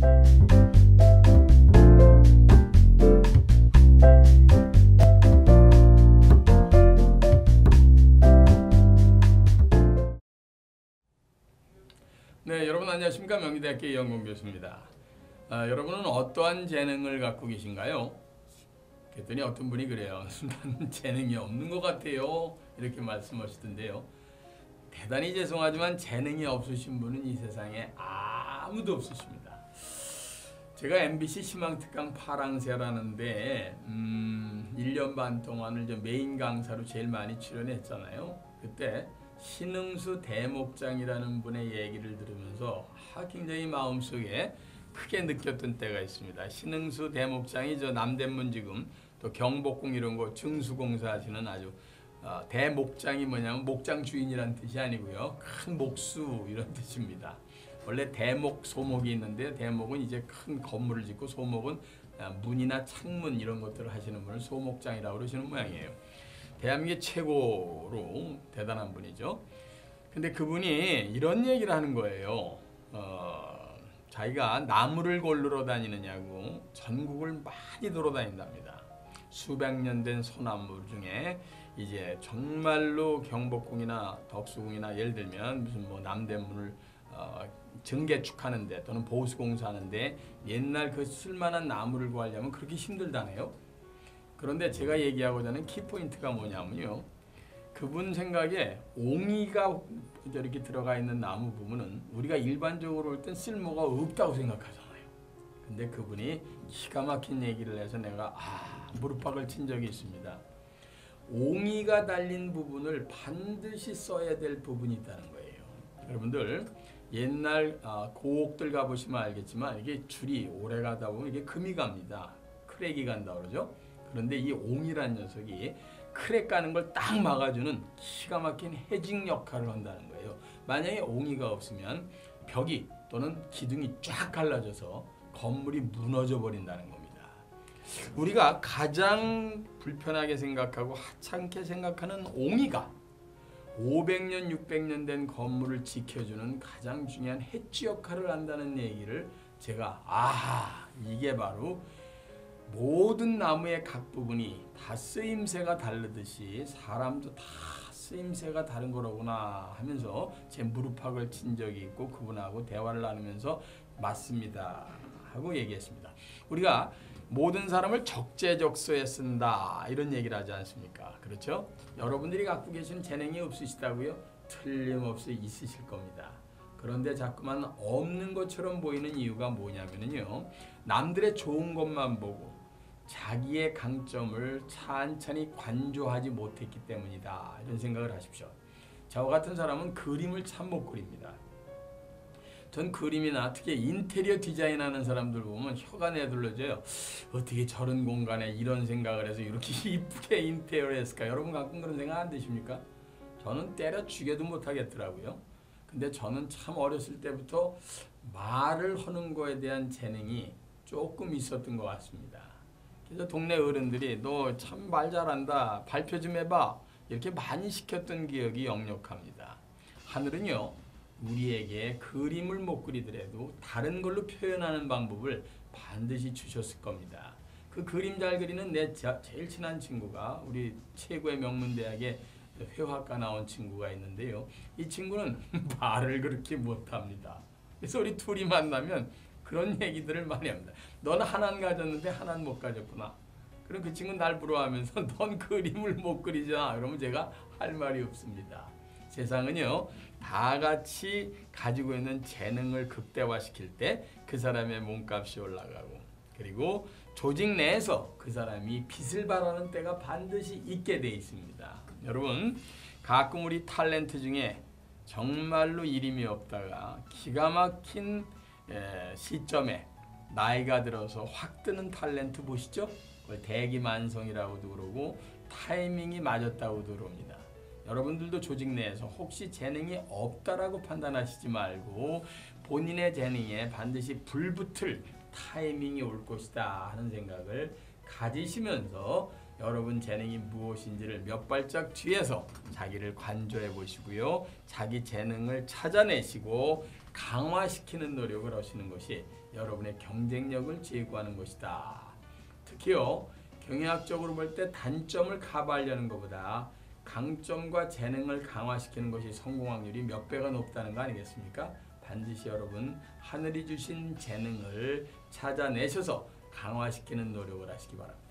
네, 여러분 안녕하십니까? 명리대학교 이영공 교수입니다. 여러분은 어떠한 재능을 갖고 계신가요? 그랬더니 어떤 분이 그래요. 난 재능이 없는 것 같아요. 이렇게 말씀하시던데요. 대단히 죄송하지만 재능이 없으신 분은 이 세상에 아무도 없으십니다. 제가 MBC 희망특강 파랑새라는데 1년 반 동안을 메인 강사로 제일 많이 출연했잖아요. 그때 신흥수 대목장이라는 분의 얘기를 들으면서 굉장히 마음속에 크게 느꼈던 때가 있습니다. 신흥수 대목장이 저 남대문 지금 또 경복궁 이런 거 증수공사 하시는 아주 대목장이 뭐냐면 목장 주인이란 뜻이 아니고요. 큰 목수 이런 뜻입니다. 원래 대목, 소목이 있는데 대목은 이제 큰 건물을 짓고 소목은 문이나 창문 이런 것들을 하시는 분을 소목장이라고 그러시는 모양이에요. 대한민국 최고로 대단한 분이죠. 근데 그분이 이런 얘기를 하는 거예요. 자기가 나무를 고르러 다니느냐고 전국을 많이 돌아다닌답니다. 수백 년 된 소나무 중에 이제 정말로 경복궁이나 덕수궁이나 예를 들면 무슨 뭐 남대문을 증개축하는데 또는 보수공사하는데 옛날 그 쓸만한 나무를 구하려면 그렇게 힘들다네요. 그런데 제가 얘기하고자 하는 키포인트가 뭐냐면요. 그분 생각에 옹이가 이렇게 들어가 있는 나무 부분은 우리가 일반적으로 볼 땐 쓸모가 없다고 생각하잖아요. 근데 그분이 기가 막힌 얘기를 해서 내가 무릎팍을 친 적이 있습니다. 옹이가 달린 부분을 반드시 써야 될 부분이 있다는 거예요. 여러분들 옛날 고옥들 가보시면 알겠지만 이게 줄이 오래 가다 보면 이게 금이 갑니다. 크랙이 간다 그러죠. 그런데 이 옹이라는 녀석이 크랙 가는 걸 딱 막아주는 기가 막힌 해징 역할을 한다는 거예요. 만약에 옹이가 없으면 벽이 또는 기둥이 쫙 갈라져서 건물이 무너져 버린다는 겁니다. 우리가 가장 불편하게 생각하고 하찮게 생각하는 옹이가 500년, 600년 된 건물을 지켜주는 가장 중요한 해치 역할을 한다는 얘기를 제가 이게 바로 모든 나무의 각 부분이 다 쓰임새가 다르듯이 사람도 다 쓰임새가 다른 거로구나 하면서 제 무릎팍을 친 적이 있고 그분하고 대화를 나누면서 맞습니다 하고 얘기했습니다. 우리가 모든 사람을 적재적소에 쓴다 이런 얘기를 하지 않습니까? 그렇죠? 여러분들이 갖고 계시는 재능이 없으시다고요? 틀림없이 있으실 겁니다. 그런데 자꾸만 없는 것처럼 보이는 이유가 뭐냐면요. 남들의 좋은 것만 보고 자기의 강점을 찬찬히 관조하지 못했기 때문이다. 이런 생각을 하십시오. 저와 같은 사람은 그림을 참 못 그립니다. 전 그림이나 특히 인테리어 디자인하는 사람들 보면 혀가 내둘러져요. 어떻게 저런 공간에 이런 생각을 해서 이렇게 이쁘게 인테리어를 했을까? 여러분 가끔 그런 생각 안 드십니까? 저는 때려 죽여도 못하겠더라고요. 근데 저는 참 어렸을 때부터 말을 하는 거에 대한 재능이 조금 있었던 것 같습니다. 그래서 동네 어른들이 너 참 말 잘한다. 발표 좀 해봐. 이렇게 많이 시켰던 기억이 역력합니다. 하늘은요. 우리에게 그림을 못 그리더라도 다른 걸로 표현하는 방법을 반드시 주셨을 겁니다. 그 그림 잘 그리는 내 제일 친한 친구가 우리 최고의 명문대학의 회화과 나온 친구가 있는데요. 이 친구는 말을 그렇게 못합니다. 그래서 우리 둘이 만나면 그런 얘기들을 많이 합니다. 너는 하나는 가졌는데 하나는 못 가졌구나. 그럼 그 친구는 날 부러워하면서 넌 그림을 못 그리잖아. 그러면 제가 할 말이 없습니다. 세상은요. 다 같이 가지고 있는 재능을 극대화시킬 때 그 사람의 몸값이 올라가고 그리고 조직 내에서 그 사람이 빛을 발하는 때가 반드시 있게 돼 있습니다. 여러분 가끔 우리 탤런트 중에 정말로 이름이 없다가 기가 막힌 시점에 나이가 들어서 확 뜨는 탤런트 보시죠? 그걸 대기만성이라고도 그러고 타이밍이 맞았다고도 그럽니다. 여러분들도 조직 내에서 혹시 재능이 없다라고 판단하시지 말고 본인의 재능에 반드시 불붙을 타이밍이 올 것이다 하는 생각을 가지시면서 여러분 재능이 무엇인지를 몇 발짝 뒤에서 자기를 관조해 보시고요. 자기 재능을 찾아내시고 강화시키는 노력을 하시는 것이 여러분의 경쟁력을 제고하는 것이다. 특히요, 경영학적으로 볼 때 단점을 커버하려는 것보다 강점과 재능을 강화시키는 것이 성공 확률이 몇 배가 높다는 거 아니겠습니까? 반드시 여러분 하늘이 주신 재능을 찾아내셔서 강화시키는 노력을 하시기 바랍니다.